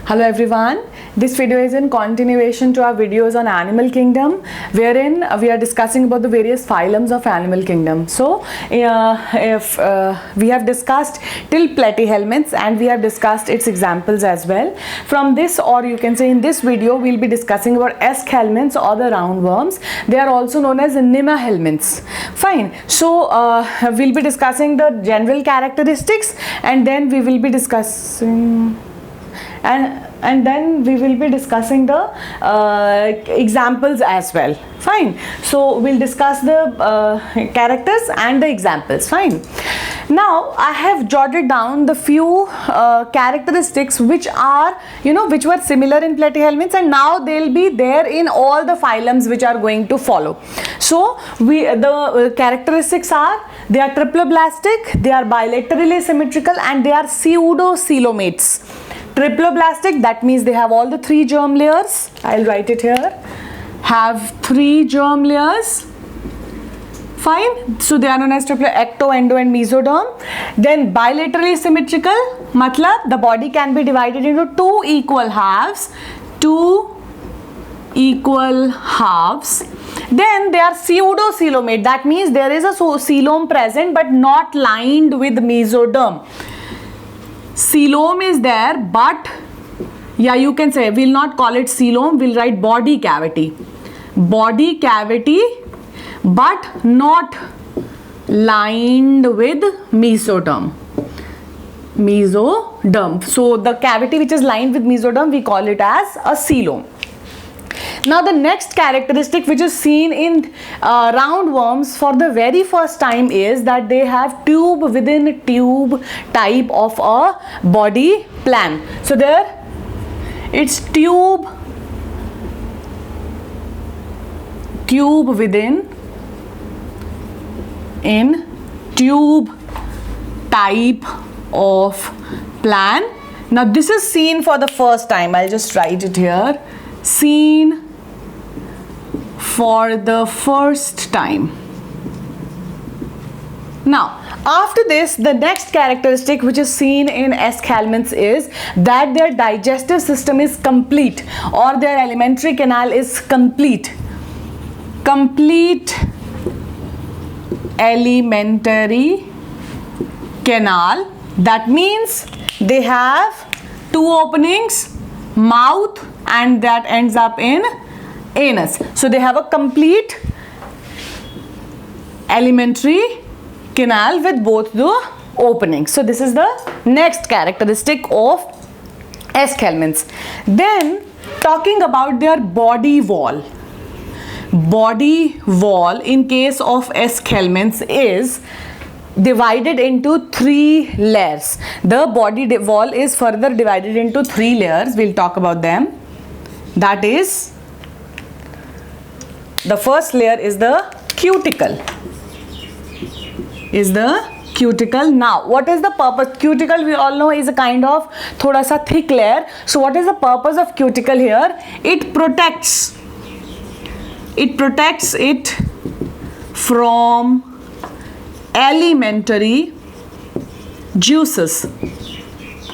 Hello everyone, this video is in continuation to our videos on animal kingdom, wherein we are discussing about the various phylums of animal kingdom. So if we have discussed till platyhelminths and we have discussed its examples as well. From this, or you can say in this video, we'll be discussing about eschelminths or the roundworms. They are also known as nemahelminths. Fine. So we'll be discussing the general characteristics, and then we will be discussing and then we will be discussing the examples as well. Fine. So we'll discuss the characters and the examples. Fine. Now I have jotted down the few characteristics which are, which were similar in platyhelminths, and now they'll be there in all the phylums which are going to follow. So the characteristics are: they are triploblastic, they are bilaterally symmetrical, and they are pseudocoelomates. Triploblastic, that means they have all the three germ layers. I'll write it here. Have three germ layers. Fine. So they are known as ecto, endo and mesoderm. Then bilaterally symmetrical, matlab the body can be divided into two equal halves. Then they are pseudocoelomate. That means there is a coelom present but not lined with mesoderm. Coelom is there, but you can say, we'll not call it coelom, we'll write body cavity. Body cavity, but not lined with mesoderm. So the cavity which is lined with mesoderm, we call it as a coelom. Now the next characteristic which is seen in roundworms for the very first time is that they have tube within tube type of a body plan. So there it's tube within in tube type of plan. Now this is seen for the first time. I'll just write it here. Seen for the first time. Now after this, the next characteristic which is seen in eschelminths is that their digestive system is complete, or their alimentary canal is complete alimentary canal. That means they have two openings, mouth, and that ends up in anus. So they have a complete alimentary canal with both the openings. So this is the next characteristic of eschelminths. Then talking about their body wall. Body wall in case of eschelminths is divided into three layers. The body wall is further divided into three layers. We'll talk about them. That is, the first layer is the cuticle. Now what is the purpose? Cuticle, we all know, is a kind of thoda sa thick layer. So what is the purpose of cuticle here? It protects it from alimentary juices.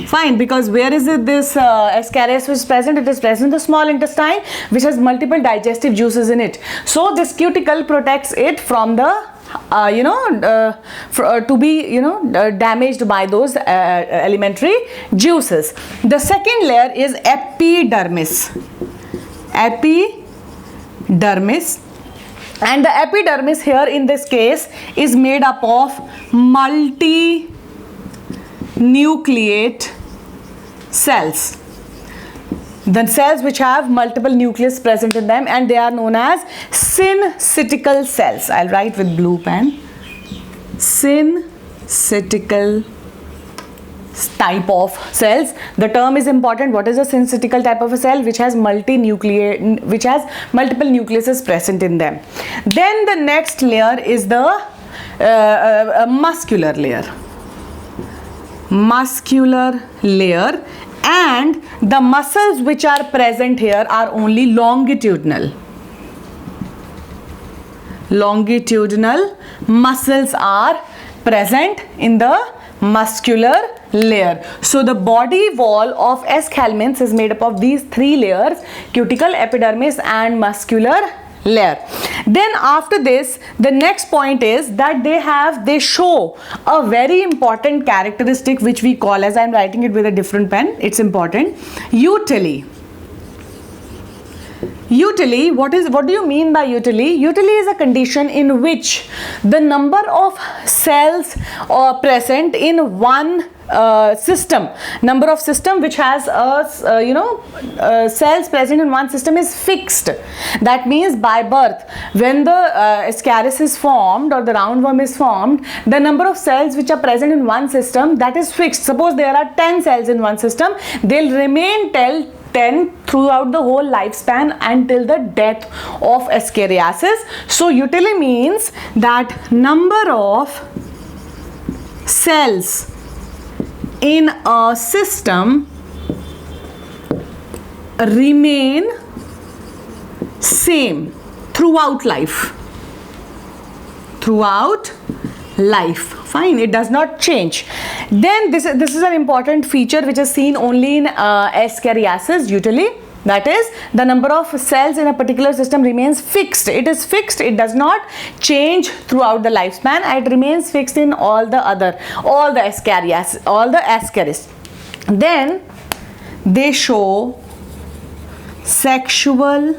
Fine, because where is it this Ascaris is present? It is present in the small intestine, which has multiple digestive juices in it. So this cuticle protects it from the to be damaged by those alimentary juices. The second layer is epidermis. And the epidermis here in this case is made up of multinucleate cells. The cells which have multiple nucleus present in them, and they are known as syncytial cells. I'll write with blue pen. Syncytial type of cells. The term is important. What is a syncytial type of a cell? Which has multiple nucleuses present in them. Then the next layer is the muscular layer, and the muscles which are present here are only longitudinal. Longitudinal muscles are present in the muscular layer. So the body wall of Eschalmins is made up of these three layers: cuticle, epidermis and muscular layer. Then after this, the next point is that they show a very important characteristic which we call, as I am writing it with a different pen, it's important, utily. Utily, what do you mean by utily? Utily is a condition in which the number of cells present in one system, number of system which has cells present in one system is fixed. That means by birth, when the ascaris is formed or the roundworm is formed, the number of cells which are present in one system, that is fixed. Suppose there are 10 cells in one system, they'll remain 10 throughout the whole lifespan until the death of Escheriasis. So utily means that number of cells in a system remain same throughout life. Fine, it does not change. Then this is an important feature which is seen only in Escheriasis utily. That is, the number of cells in a particular system remains fixed. It is fixed. It does not change throughout the lifespan. It remains fixed in all the Ascaris. Then they show sexual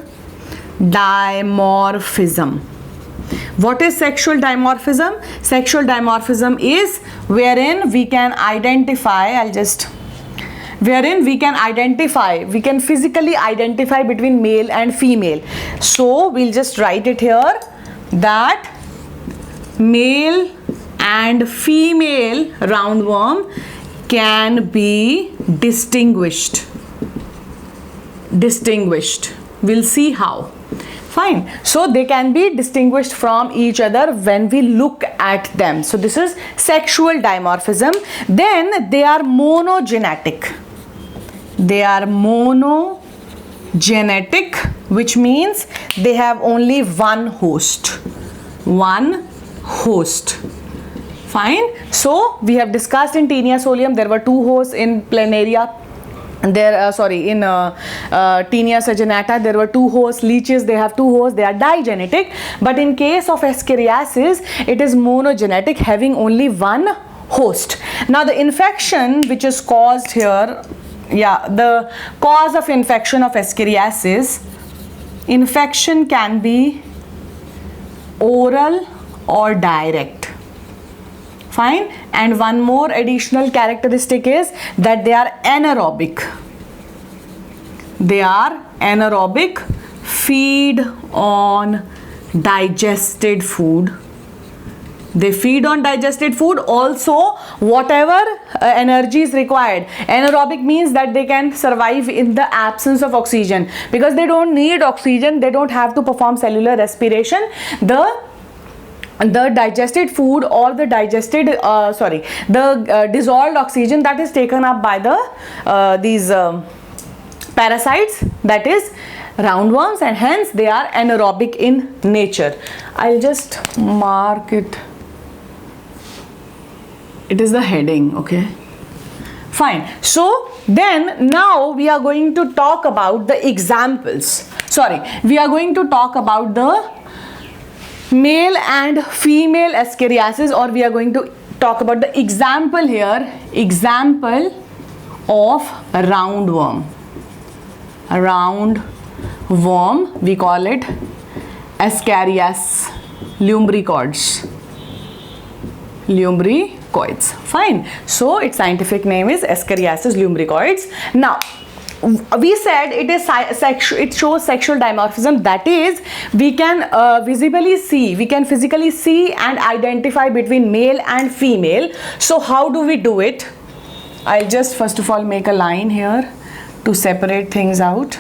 dimorphism. What is sexual dimorphism? Sexual dimorphism is wherein we can identify, we can physically identify between male and female. So we'll just write it here that male and female roundworm can be distinguished. We'll see how. Fine. So they can be distinguished from each other when we look at them. So this is sexual dimorphism. Then they are monogenetic. Which means they have only one host. Fine. So we have discussed in Taenia solium there were two hosts. In planaria, in Taenia saginata there were two hosts. Leeches, they have two hosts, they are digenetic. But in case of Escheriasis, it is monogenetic, having only one host. Now the infection which is caused here, the cause of infection of Escheriasis, infection can be oral or direct. Fine. And one more additional characteristic is that they are anaerobic. Feed on digested food. They feed on digested food. Also, whatever energy is required. Anaerobic means that they can survive in the absence of oxygen. Because they don't need oxygen, they don't have to perform cellular respiration. The digested food or the dissolved oxygen that is taken up by these parasites, that is roundworms, and hence they are anaerobic in nature. I'll just mark it. It is the heading, okay? Fine. So then now we are going to talk about the examples. We are going to talk about the male and female Escheriasis, or we are going to talk about the example here, example of roundworm. We call it Escherias lumbricoides. Fine. So its scientific name is Escheriasis lumbricoides. Now we said it shows sexual dimorphism, that is we can physically see and identify between male and female. So how do we do it? I'll just first of all make a line here to separate things out.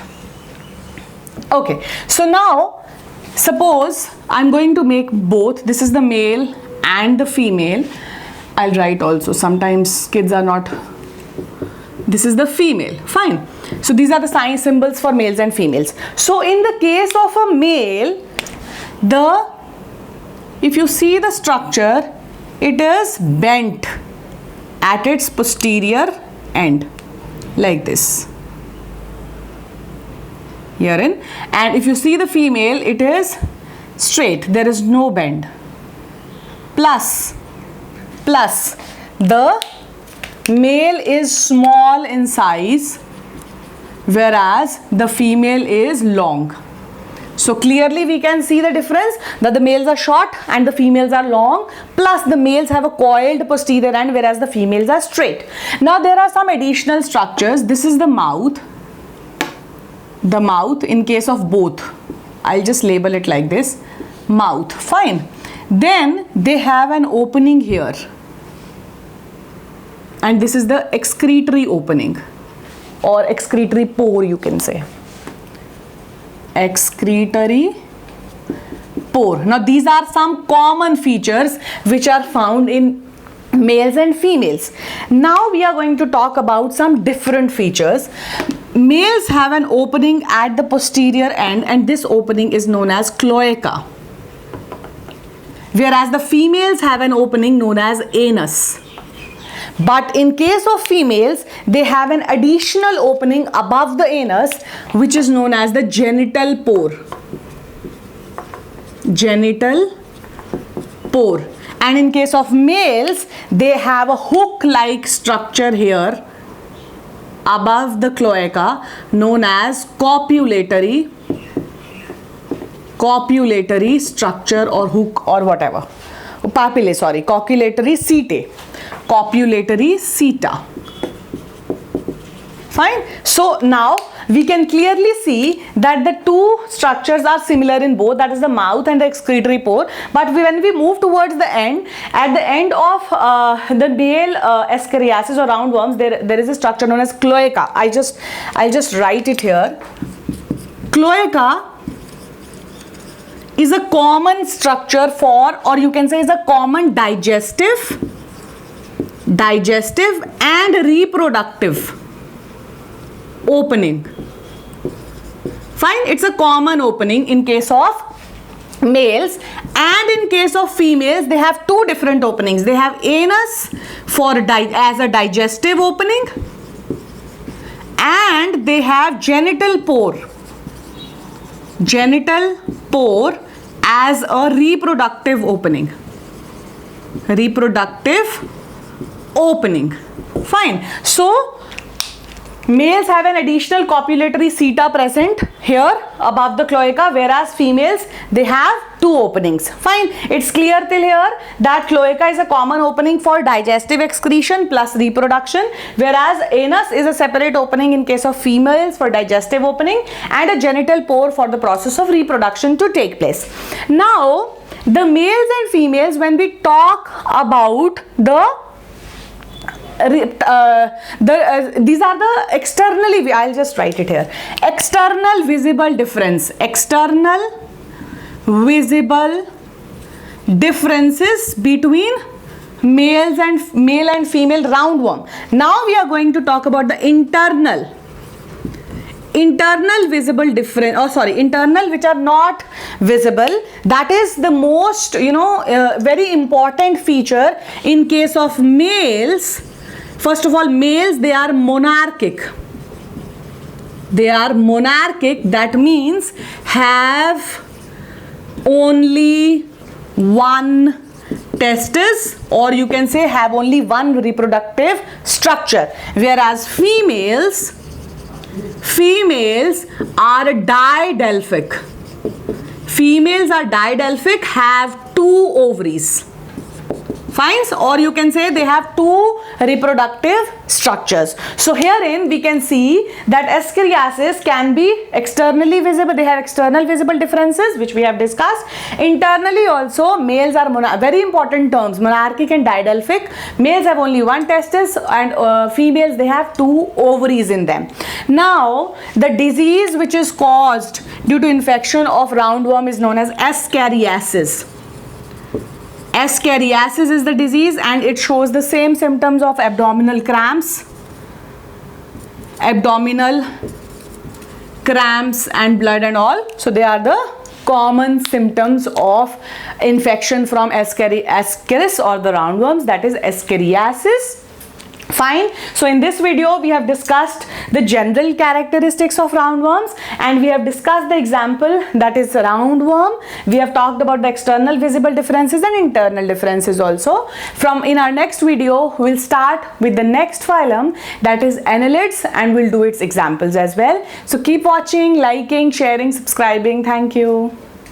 Okay, so now suppose I'm going to make both. This is the male and the female. I'll write also, sometimes kids are not. This is the female. Fine. So these are the sign symbols for males and females. So in the case of a male, if you see the structure, it is bent. at its posterior end, like this. Herein, and if you see the female, it is straight, there is no bend. Plus the male is small in size, whereas the female is long. So clearly we can see the difference, that the males are short and the females are long, plus the males have a coiled posterior end, whereas the females are straight. Now there are some additional structures. This is the mouth. The mouth in case of both, I'll just label it like this, mouth, fine. Then they have an opening here, and this is the excretory opening, or excretory pore, you can say. Excretory pore. Now these are some common features which are found in males and females. Now we are going to talk about some different features. Males have an opening at the posterior end, and this opening is known as cloaca, whereas the females have an opening known as anus. But in case of females, they have an additional opening above the anus, which is known as the genital pore. Genital pore. And in case of males, they have a hook-like structure here above the cloaca, known as copulatory structure, or hook, or whatever. Papillae, sorry, copulatory setae. Copulatory seta. Fine. So now we can clearly see that the two structures are similar in both, that is the mouth and the excretory pore. But when we move towards the end, at the end of the male Escherichiasis or roundworms, there is a structure known as cloaca. I'll just write it here. Cloaca is a common structure for, or you can say is a common digestive and reproductive opening. Fine, it's a common opening in case of males, and in case of females they have two different openings. They have anus for as a digestive opening, and they have genital pore as a reproductive opening. Fine. So males have an additional copulatory seta present here above the cloaca, whereas females, they have two openings. Fine. It's clear till here that cloaca is a common opening for digestive excretion plus reproduction, whereas anus is a separate opening in case of females for digestive opening, and a genital pore for the process of reproduction to take place. Now the males and females, when we talk about these are the externally, I'll just write it here, external visible difference, external visible differences between male and female roundworm. Now we are going to talk about the internal visible difference, internal which are not visible. That is the most very important feature in case of males. First of all, males, they are monarchic. That means have only one testis, or you can say have only one reproductive structure, whereas females are didelphic. Have two ovaries. Fine, or you can say they have two reproductive structures. So herein we can see that Escherichiasis can be externally visible. They have external visible differences which we have discussed. Internally also, males are very important terms, monarchic and didelphic. Males have only one testis, and females, they have two ovaries in them. Now the disease which is caused due to infection of roundworm is known as Escherichiasis. Escherichiasis is the disease, and it shows the same symptoms of abdominal cramps and blood and all. So they are the common symptoms of infection from Escherichia or the roundworms, that is Escherichiasis. Fine. So in this video we have discussed the general characteristics of roundworms, and we have discussed the example, that is roundworm. We have talked about the external visible differences and internal differences also. From in our next video we'll start with the next phylum, that is annelids, and we'll do its examples as well. So keep watching, liking, sharing, subscribing. Thank you.